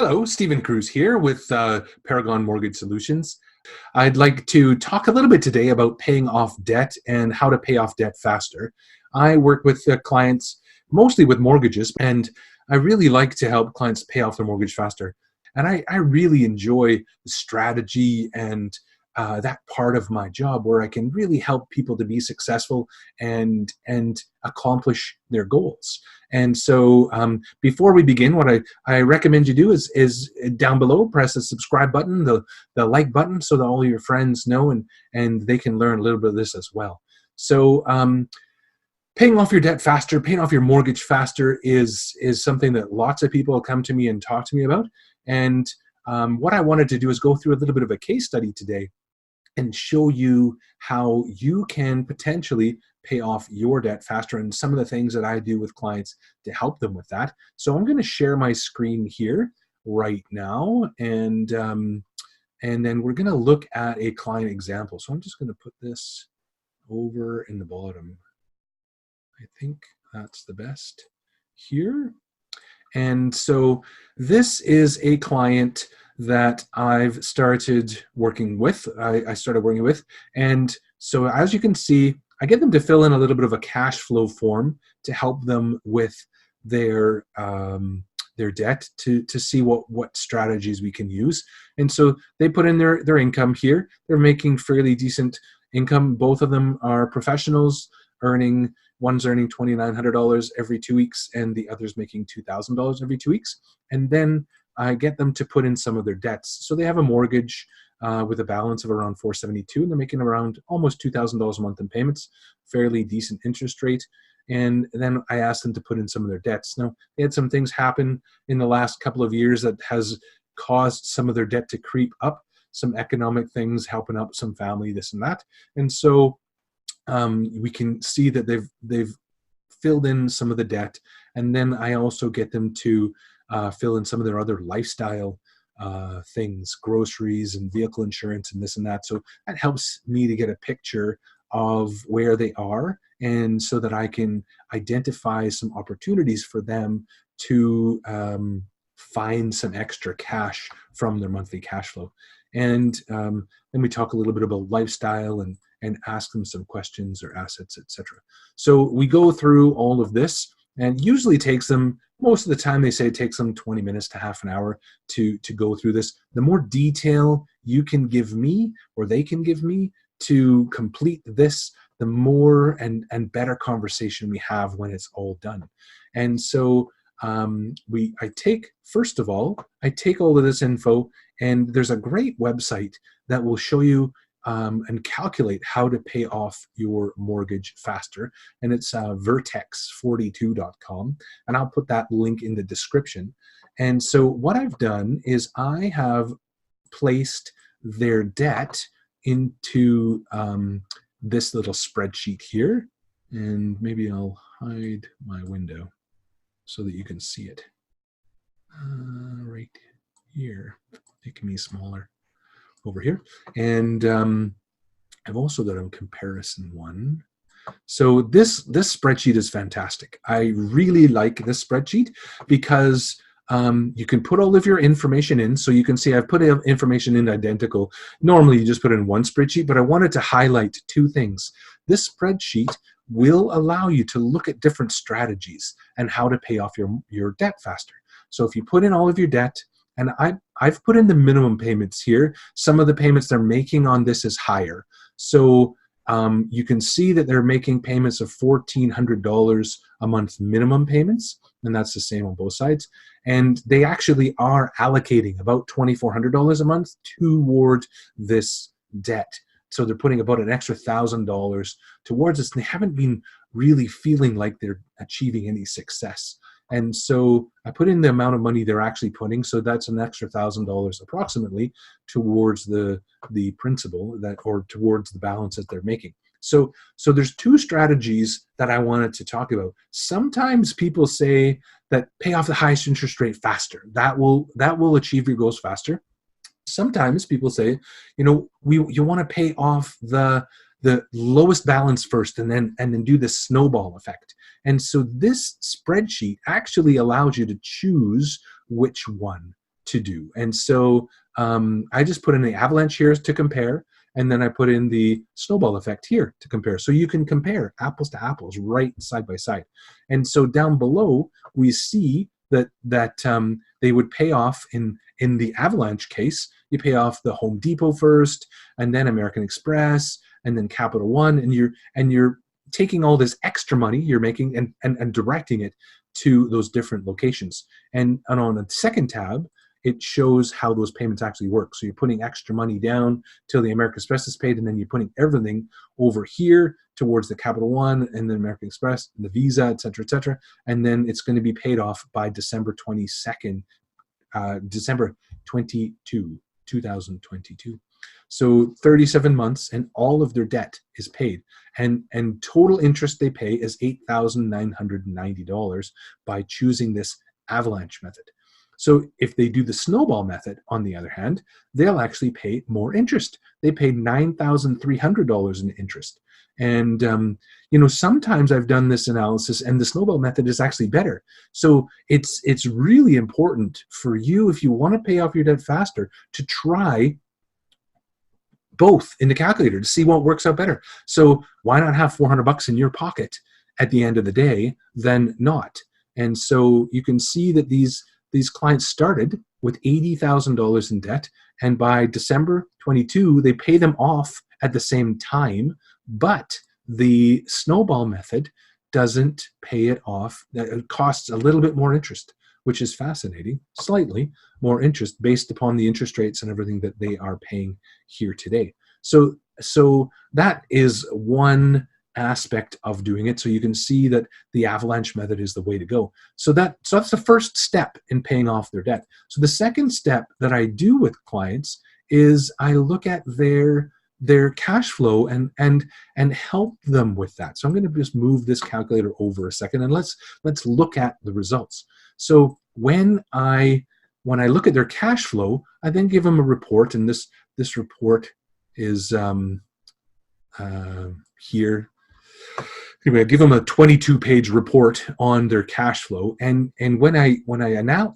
Hello, Stephen Cruz here with Paragon Mortgage Solutions. I'd like to talk a little bit today about paying off debt and how to pay off debt faster. I work with clients mostly with mortgages, and I really like to help clients pay off their mortgage faster. And I really enjoy the strategy and that part of my job where I can really help people to be successful and accomplish their goals. And so before we begin, what I recommend you do is down below, press the subscribe button, the like button, so that all your friends know and they can learn a little bit of this as well. So paying off your debt faster, paying off your mortgage faster is something that lots of people come to me and talk to me about. And what I wanted to do is go through a little bit of a case study today and show you how you can potentially pay off your debt faster and some of the things that I do with clients to help them with that. So I'm going to share my screen here right now, and then we're going to look at a client example. So I'm just going to put this over in the bottom. I think that's the best here. And so this is a client that I've started working with. I started working with. And so as you can see, I get them to fill in a little bit of a cash flow form to help them with their debt to see what strategies we can use. And so they put in their income here. They're making fairly decent income. Both of them are professionals, one's earning $2,900 every 2 weeks, and the other's making $2,000 every 2 weeks. And then I get them to put in some of their debts. So they have a mortgage with a balance of around $472, and they're making around almost $2,000 a month in payments, fairly decent interest rate. And then I asked them to put in some of their debts. Now, they had some things happen in the last couple of years that has caused some of their debt to creep up, some economic things, helping out some family, this and that. And so we can see that they've filled in some of the debt, and then I also get them to fill in some of their other lifestyle things, groceries and vehicle insurance and this and that. So that helps me to get a picture of where they are, and so that I can identify some opportunities for them to find some extra cash from their monthly cash flow. And then we talk a little bit about lifestyle and ask them some questions or assets, etc. So we go through all of this, and usually takes them, most of the time they say it takes them 20 minutes to half an hour to go through this. The more detail you can give me or they can give me to complete this, the more and better conversation we have when it's all done. And so first of all, I take all of this info, and there's a great website that will show you and calculate how to pay off your mortgage faster. And it's Vertex42.com. And I'll put that link in the description. And so what I've done is I have placed their debt into this little spreadsheet here. And maybe I'll hide my window so that you can see it. Right here, making me smaller over here. And I've also got a comparison one. So this spreadsheet is fantastic. I really like this spreadsheet because you can put all of your information in. So you can see I've put information in identical. Normally you just put it in one spreadsheet, but I wanted to highlight two things. This spreadsheet will allow you to look at different strategies and how to pay off your debt faster. So if you put in all of your debt, and I've put in the minimum payments here. Some of the payments they're making on this is higher. So you can see that they're making payments of $1,400 a month minimum payments, and that's the same on both sides. And they actually are allocating about $2,400 a month toward this debt. So they're putting about an extra $1,000 towards this, and they haven't been really feeling like they're achieving any success. And so I put in the amount of money they're actually putting, so that's an extra $1,000 approximately towards the principal or towards the balance that they're making. So there's two strategies that I wanted to talk about. Sometimes people say that pay off the highest interest rate faster. That will achieve your goals faster. Sometimes people say, you want to pay off the lowest balance first and then do the snowball effect. And so this spreadsheet actually allows you to choose which one to do. And so I just put in the Avalanche here to compare, and then I put in the snowball effect here to compare. So you can compare apples to apples right side by side. And so down below, we see that they would pay off in the Avalanche case. You pay off the Home Depot first, and then American Express, and then Capital One, and you're taking all this extra money you're making and directing it to those different locations. And on the second tab, it shows how those payments actually work. So you're putting extra money down till the American Express is paid, and then you're putting everything over here towards the Capital One and the American Express, and the Visa, et cetera, and then it's going to be paid off by December 22nd, December 22, 2022. So 37 months, and all of their debt is paid, and total interest they pay is $8,990 by choosing this Avalanche method. So if they do the snowball method, on the other hand, they'll actually pay more interest. They pay $9,300 in interest. And sometimes I've done this analysis, and the snowball method is actually better. So it's really important for you, if you want to pay off your debt faster, to try both in the calculator to see what works out better. So why not have $400 in your pocket at the end of the day than not? And so you can see that these clients started with $80,000 in debt, and by December 22, they pay them off at the same time, but the snowball method doesn't pay it off. It costs a little bit more interest, which is fascinating, slightly more interest based upon the interest rates and everything that they are paying here today. So that is one aspect of doing it. So you can see that the Avalanche method is the way to go. So that's the first step in paying off their debt. So the second step that I do with clients is I look at their cash flow and help them with that. So I'm going to just move this calculator over a second, and let's look at the results. So when I look at their cash flow, I then give them a report, and this report is here. Anyway, I give them a 22-page report on their cash flow, and when I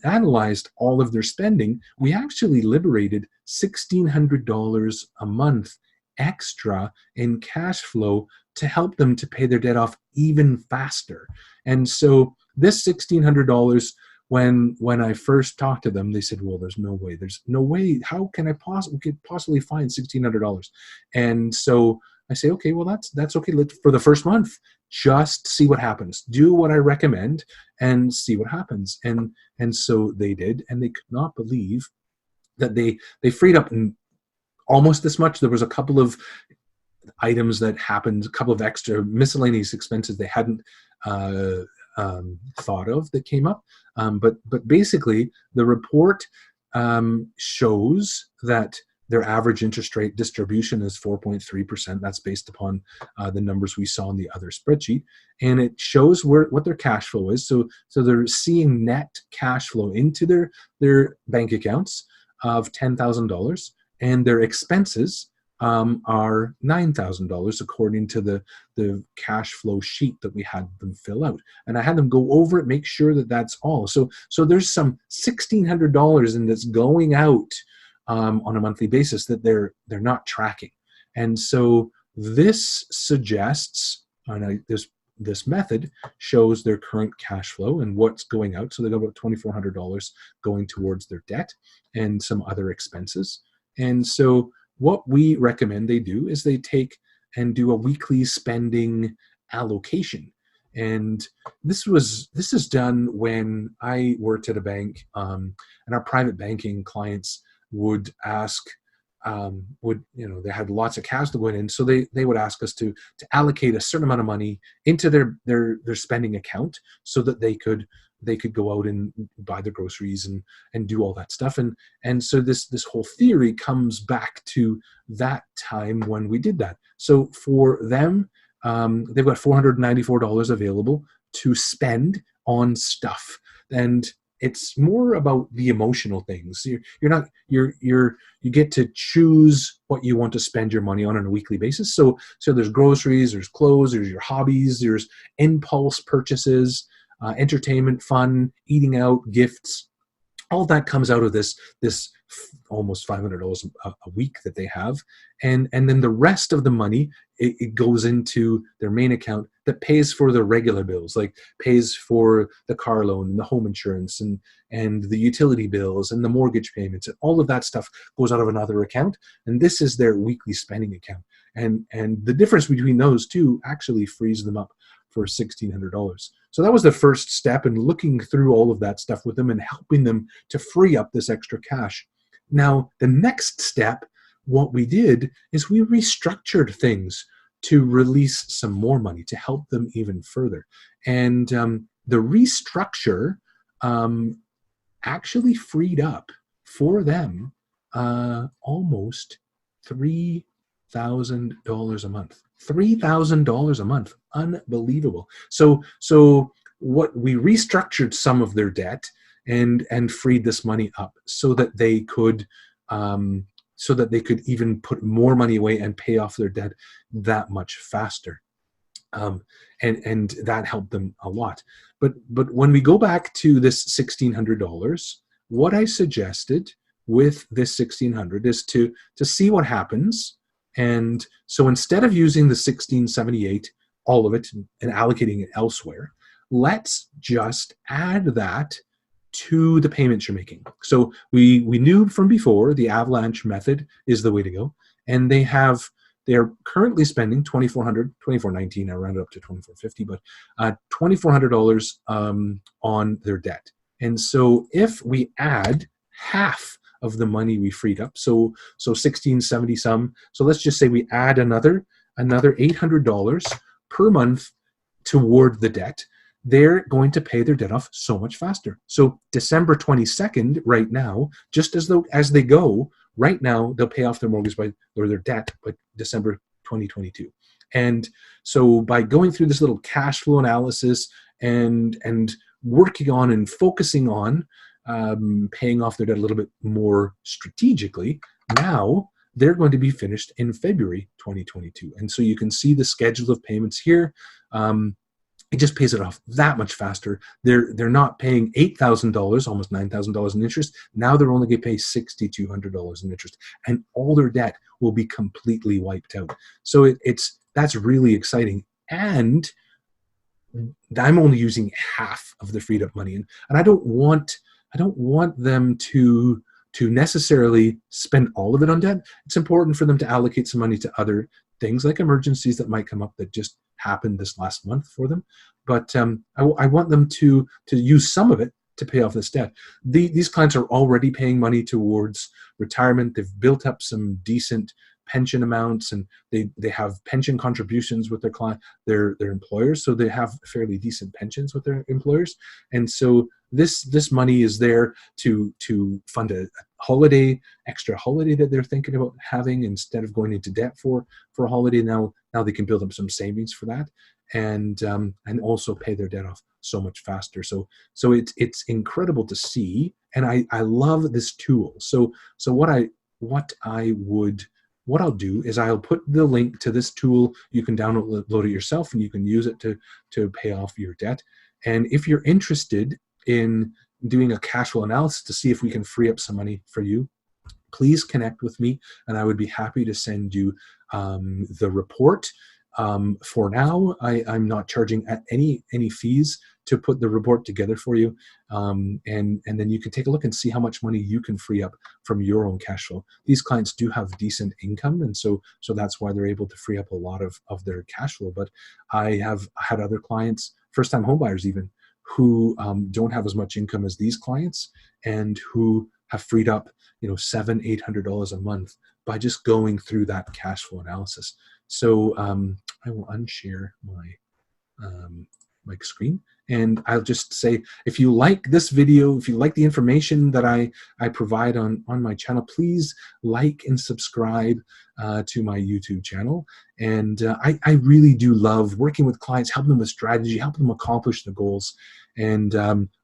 analyzed all of their spending, we actually liberated $1,600 a month extra in cash flow to help them to pay their debt off even faster. And so this $1,600, when I first talked to them, they said, well, there's no way. How can I possibly find $1,600? And so I say, okay, well, that's okay. For the first month, just see what happens. Do what I recommend and see what happens. And so they did, and they could not believe that they freed up almost this much. There was a couple of items that happened, a couple of extra miscellaneous expenses they hadn't thought of that came up. But basically, the report shows that their average interest rate distribution is 4.3%. That's based upon the numbers we saw in the other spreadsheet. And it shows what their cash flow is. So they're seeing net cash flow into their bank accounts of $10,000, and their expenses are $9,000 according to the cash flow sheet that we had them fill out. And I had them go over it, make sure that that's all. So there's some $1,600 in that's going out on a monthly basis that they're not tracking. And so this suggests, this method shows their current cash flow and what's going out. So they got about $2,400 going towards their debt and some other expenses. And so what we recommend they do is they take and do a weekly spending allocation. And this is done when I worked at a bank, and our private banking clients would ask, they had lots of cash to go in, so they would ask us to allocate a certain amount of money into their spending account so that they could go out and buy their groceries and do all that stuff. And so this whole theory comes back to that time when we did that. So for them, they've got $494 available to spend on stuff. And it's more about the emotional things. You get to choose what you want to spend your money on a weekly basis. So there's groceries, there's clothes, there's your hobbies, there's impulse purchases, entertainment, fun, eating out, gifts, all that comes out of this almost $500 a week that they have, and then the rest of the money, it goes into their main account that pays for the regular bills, like pays for the car loan and the home insurance and the utility bills and the mortgage payments, and all of that stuff goes out of another account, and this is their weekly spending account. And the difference between those two actually frees them up for $1,600. So that was the first step in looking through all of that stuff with them and helping them to free up this extra cash. Now, the next step, what we did is we restructured things to release some more money to help them even further. And the restructure actually freed up for them almost $3,000 a month. $3,000 a month. Unbelievable. So what we restructured some of their debt and freed this money up so that they could even put more money away and pay off their debt that much faster. And that helped them a lot. But when we go back to this $1,600, what I suggested with this $1,600 is to see what happens. And so instead of using the $1,678, all of it, and allocating it elsewhere, let's just add that to the payments you're making. So we knew from before the Avalanche method is the way to go. And they're currently spending $2,400, $2,419, I rounded up to $2,450, but $2,400 on their debt. And so if we add half of the money we freed up, so 1670 some, so let's just say we add another $800 per month toward the debt, they're going to pay their debt off so much faster. So December 22nd, right now, just as they go, right now, they'll pay off their mortgage or their debt by December 2022. And so by going through this little cash flow analysis and working on and focusing on paying off their debt a little bit more strategically, now they're going to be finished in February 2022. And so you can see the schedule of payments here. It just pays it off that much faster. They're not paying $8,000, almost $9,000 in interest. Now they're only going to pay $6,200 in interest, and all their debt will be completely wiped out. So that's really exciting. And I'm only using half of the freed up money, and I don't want them to necessarily spend all of it on debt. It's important for them to allocate some money to other things like emergencies that might come up that just happened this last month for them. But I want them to use some of it to pay off this debt. These clients are already paying money towards retirement. They've built up some decent pension amounts, and they have pension contributions with their employers, so they have fairly decent pensions with their employers. And so this money is there to fund a extra holiday that they're thinking about having instead of going into debt for a holiday. Now they can build up some savings for that, and also pay their debt off so much faster. So it's incredible to see, and I love this tool. So what I'll do is I'll put the link to this tool. You can download it yourself, and you can use it to pay off your debt. And if you're interested in doing a cash flow analysis to see if we can free up some money for you, please connect with me, and I would be happy to send you the report. For now, I'm not charging any fees to put the report together for you, and then you can take a look and see how much money you can free up from your own cash flow. These clients do have decent income, and so that's why they're able to free up a lot of their cash flow. But I have had other clients, first-time homebuyers even, who don't have as much income as these clients, and who have freed up $700-800 a month by just going through that cash flow analysis. So I will unshare my screen, and I'll just say, if you like this video, if you like the information that I provide on my channel, please like and subscribe to my YouTube channel. And I really do love working with clients, helping them with strategy, helping them accomplish the goals. And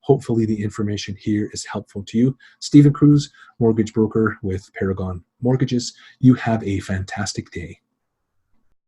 hopefully the information here is helpful to you. Stephen Cruz, mortgage broker with Paragon Mortgages. You have a fantastic day.